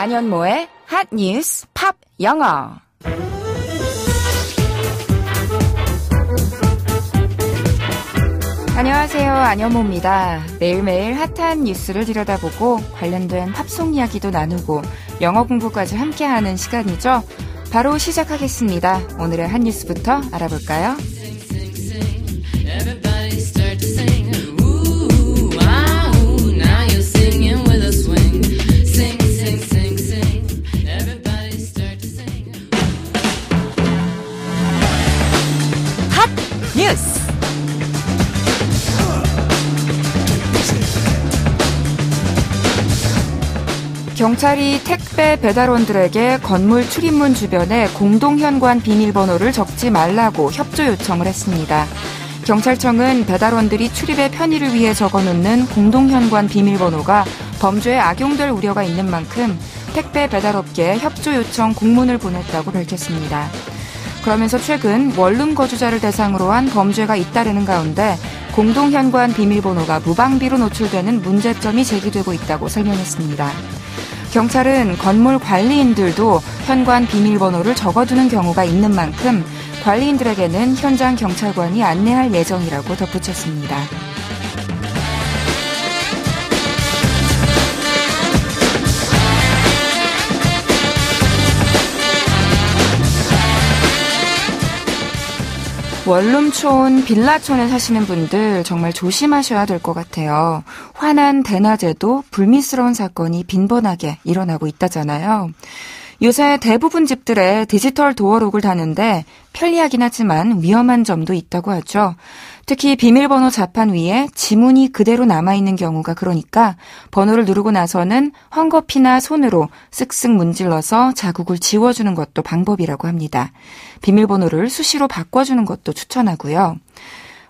안현모의 핫 뉴스 팝 영어. 안녕하세요. 안현모입니다. 매일매일 핫한 뉴스를 들여다보고 관련된 팝송 이야기도 나누고 영어 공부까지 함께하는 시간이죠. 바로 시작하겠습니다. 오늘의 핫 뉴스부터 알아볼까요? 핫 뉴스. 경찰이 택배 배달원들에게 건물 출입문 주변에 공동현관 비밀번호를 적지 말라고 협조 요청을 했습니다. 경찰청은 배달원들이 출입의 편의를 위해 적어놓는 공동현관 비밀번호가 범죄에 악용될 우려가 있는 만큼 택배 배달업계에 협조 요청 공문을 보냈다고 밝혔습니다. 그러면서 최근 원룸 거주자를 대상으로 한 범죄가 잇따르는 가운데 공동현관 비밀번호가 무방비로 노출되는 문제점이 제기되고 있다고 설명했습니다. 경찰은 건물 관리인들도 현관 비밀번호를 적어두는 경우가 있는 만큼 관리인들에게는 현장 경찰관이 안내할 예정이라고 덧붙였습니다. 원룸촌, 빌라촌에 사시는 분들 정말 조심하셔야 될 것 같아요. 환한 대낮에도 불미스러운 사건이 빈번하게 일어나고 있다잖아요. 요새 대부분 집들에 디지털 도어록을 다는데 편리하긴 하지만 위험한 점도 있다고 하죠. 특히 비밀번호 자판 위에 지문이 그대로 남아있는 경우가 그러니까 번호를 누르고 나서는 헝겊이나 손으로 쓱쓱 문질러서 자국을 지워주는 것도 방법이라고 합니다. 비밀번호를 수시로 바꿔주는 것도 추천하고요.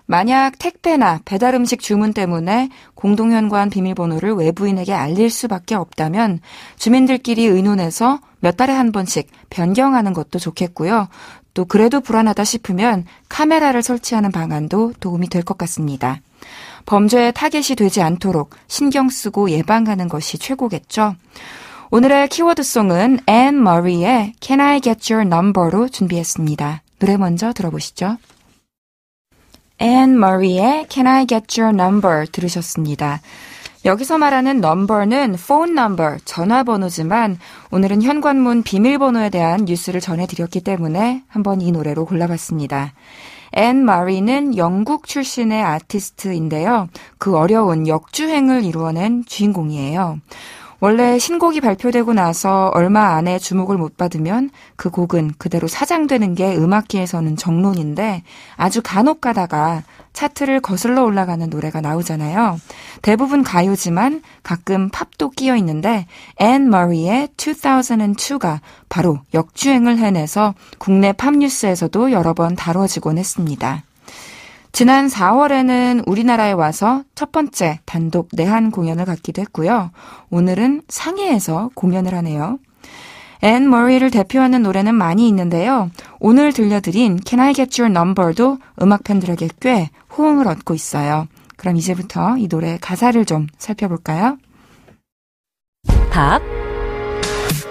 만약 택배나 배달음식 주문 때문에 공동현관 비밀번호를 외부인에게 알릴 수밖에 없다면 주민들끼리 의논해서 몇 달에 한 번씩 변경하는 것도 좋겠고요. 또 그래도 불안하다 싶으면 카메라를 설치하는 방안도 도움이 될 것 같습니다. 범죄의 타겟이 되지 않도록 신경 쓰고 예방하는 것이 최고겠죠. 오늘의 키워드송은 앤 머리의 Can I Get Your Number로 준비했습니다. 노래 먼저 들어보시죠. 앤 머리의 Can I Get Your Number 들으셨습니다. 여기서 말하는 넘버는 phone number, 전화번호지만 오늘은 현관문 비밀번호에 대한 뉴스를 전해드렸기 때문에 한번 이 노래로 골라봤습니다. 앤 마리는 영국 출신의 아티스트인데요. 그 어려운 역주행을 이루어낸 주인공이에요. 원래 신곡이 발표되고 나서 얼마 안에 주목을 못 받으면 그 곡은 그대로 사장되는 게 음악계에서는 정론인데 아주 간혹 가다가 차트를 거슬러 올라가는 노래가 나오잖아요. 대부분 가요지만 가끔 팝도 끼어 있는데 앤 머리의 2002가 바로 역주행을 해내서 국내 팝 뉴스에서도 여러 번 다뤄지곤 했습니다. 지난 4월에는 우리나라에 와서 첫 번째 단독 내한 공연을 갖기도 했고요. 오늘은 상해에서 공연을 하네요. 앤 머리를 대표하는 노래는 많이 있는데요. 오늘 들려드린 Can I Get Your Number도 음악 팬들에게 꽤 호응을 얻고 있어요. 그럼 이제부터 이 노래 가사를 좀 살펴볼까요? 팝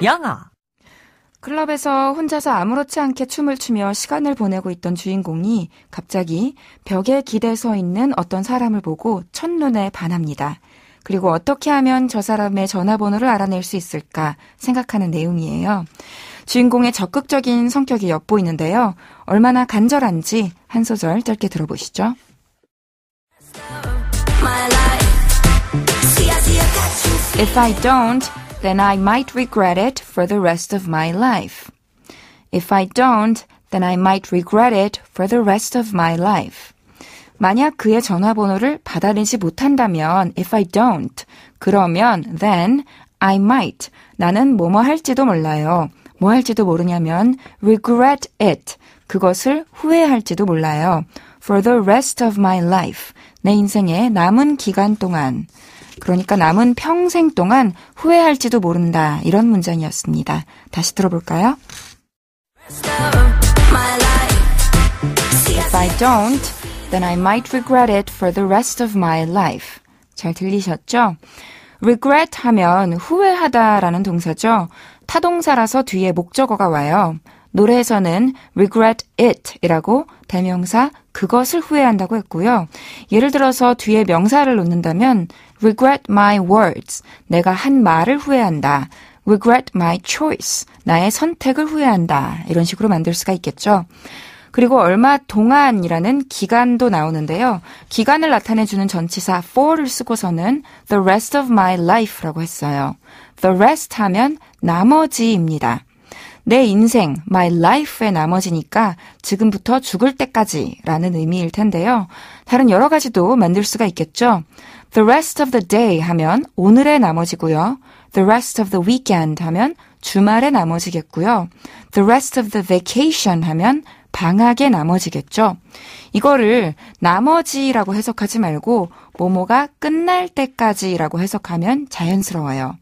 영어. 클럽에서 혼자서 아무렇지 않게 춤을 추며 시간을 보내고 있던 주인공이 갑자기 벽에 기대 서 있는 어떤 사람을 보고 첫눈에 반합니다. 그리고 어떻게 하면 저 사람의 전화번호를 알아낼 수 있을까 생각하는 내용이에요. 주인공의 적극적인 성격이 엿보이는데요. 얼마나 간절한지 한 소절 짧게 들어보시죠. If I don't, then I might regret it for the rest of my life. If I don't, then I might regret it for the rest of my life. 만약 그의 전화번호를 받아내지 못한다면 if I don't, 그러면 then I might, 나는 뭐뭐 할지도 몰라요. 뭐 할지도 모르냐면 regret it, 그것을 후회할지도 몰라요. For the rest of my life, 내 인생의 남은 기간 동안. 그러니까 남은 평생 동안 후회할지도 모른다. 이런 문장이었습니다. 다시 들어볼까요? If I don't, then I might regret it for the rest of my life. 잘 들리셨죠? regret 하면 후회하다라는 동사죠. 타동사라서 뒤에 목적어가 와요. 노래에서는 regret it 이라고 대명사 그것을 후회한다고 했고요. 예를 들어서 뒤에 명사를 놓는다면 regret my words, 내가 한 말을 후회한다. regret my choice, 나의 선택을 후회한다. 이런 식으로 만들 수가 있겠죠. 그리고 얼마 동안이라는 기간도 나오는데요. 기간을 나타내주는 전치사 for를 쓰고서는 the rest of my life라고 했어요. the rest 하면 나머지입니다. 내 인생, my life의 나머지니까 지금부터 죽을 때까지 라는 의미일 텐데요. 다른 여러 가지도 만들 수가 있겠죠. The rest of the day 하면 오늘의 나머지고요. The rest of the weekend 하면 주말의 나머지겠고요. The rest of the vacation 하면 방학의 나머지겠죠. 이거를 나머지라고 해석하지 말고 뭐뭐가 끝날 때까지라고 해석하면 자연스러워요.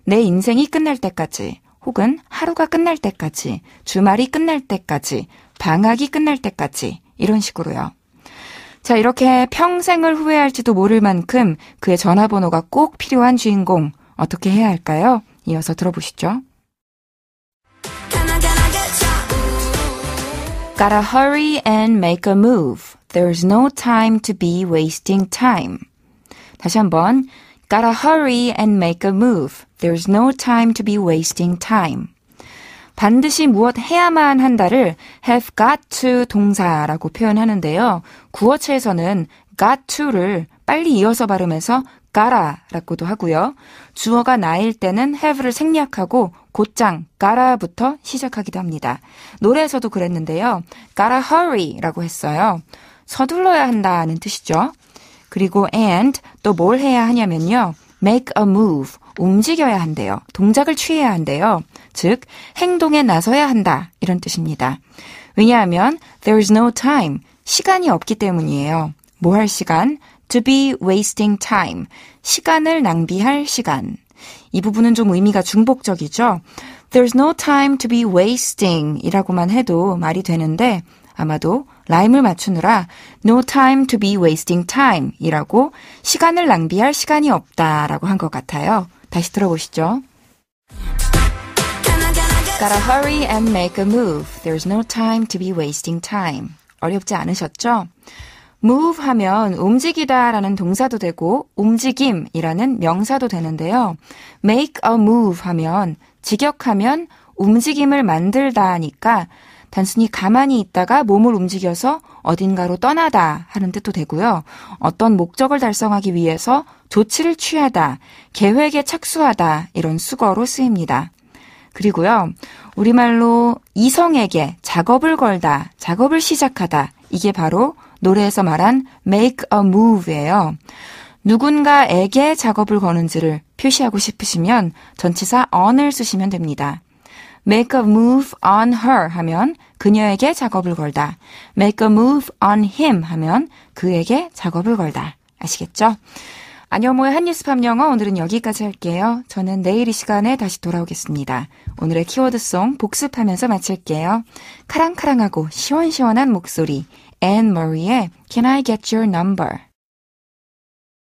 내 인생이 끝날 때까지 혹은 하루가 끝날 때까지, 주말이 끝날 때까지, 방학이 끝날 때까지 이런 식으로요. 자, 이렇게 평생을 후회할지도 모를 만큼 그의 전화번호가 꼭 필요한 주인공 어떻게 해야 할까요? 이어서 들어보시죠. Gotta hurry and make a move. There's no time to be wasting time. 다시 한번 Gotta hurry and make a move. There's no time to be wasting time. 반드시 무엇 해야만 한다를 have got to 동사라고 표현하는데요. 구어체에서는 got to를 빨리 이어서 발음해서 gotta라고도 하고요. 주어가 나일 때는 have를 생략하고 곧장 gotta부터 시작하기도 합니다. 노래에서도 그랬는데요. gotta hurry라고 했어요. 서둘러야 한다는 뜻이죠. 그리고 and 또 뭘 해야 하냐면요. make a move, 움직여야 한대요. 동작을 취해야 한대요. 즉 행동에 나서야 한다 이런 뜻입니다. 왜냐하면 there's no time, 시간이 없기 때문이에요. 뭐 할 시간? to be wasting time, 시간을 낭비할 시간. 이 부분은 좀 의미가 중복적이죠. There's no time to be wasting 이라고만 해도 말이 되는데 아마도 라임을 맞추느라 no time to be wasting time 이라고 시간을 낭비할 시간이 없다라고 한 것 같아요. 다시 들어보시죠. Gotta hurry and make a move. There's no time to be wasting time. 어렵지 않으셨죠? move 하면 움직이다 라는 동사도 되고 움직임이라는 명사도 되는데요. make a move 하면 직역하면 움직임을 만들다 하니까 단순히 가만히 있다가 몸을 움직여서 어딘가로 떠나다 하는 뜻도 되고요. 어떤 목적을 달성하기 위해서 조치를 취하다, 계획에 착수하다 이런 수거로 쓰입니다. 그리고요. 우리말로 이성에게 작업을 걸다, 작업을 시작하다 이게 바로 노래에서 말한 make a move예요. 누군가에게 작업을 거는지를 표시하고 싶으시면 전치사 on을 쓰시면 됩니다. make a move on her 하면 그녀에게 작업을 걸다. make a move on him 하면 그에게 작업을 걸다. 아시겠죠? 안여모의 한뉴스팝 영어 오늘은 여기까지 할게요. 저는 내일 이 시간에 다시 돌아오겠습니다. 오늘의 키워드송 복습하면서 마칠게요. 카랑카랑하고 시원시원한 목소리 앤 머리의 Can I Get Your Number?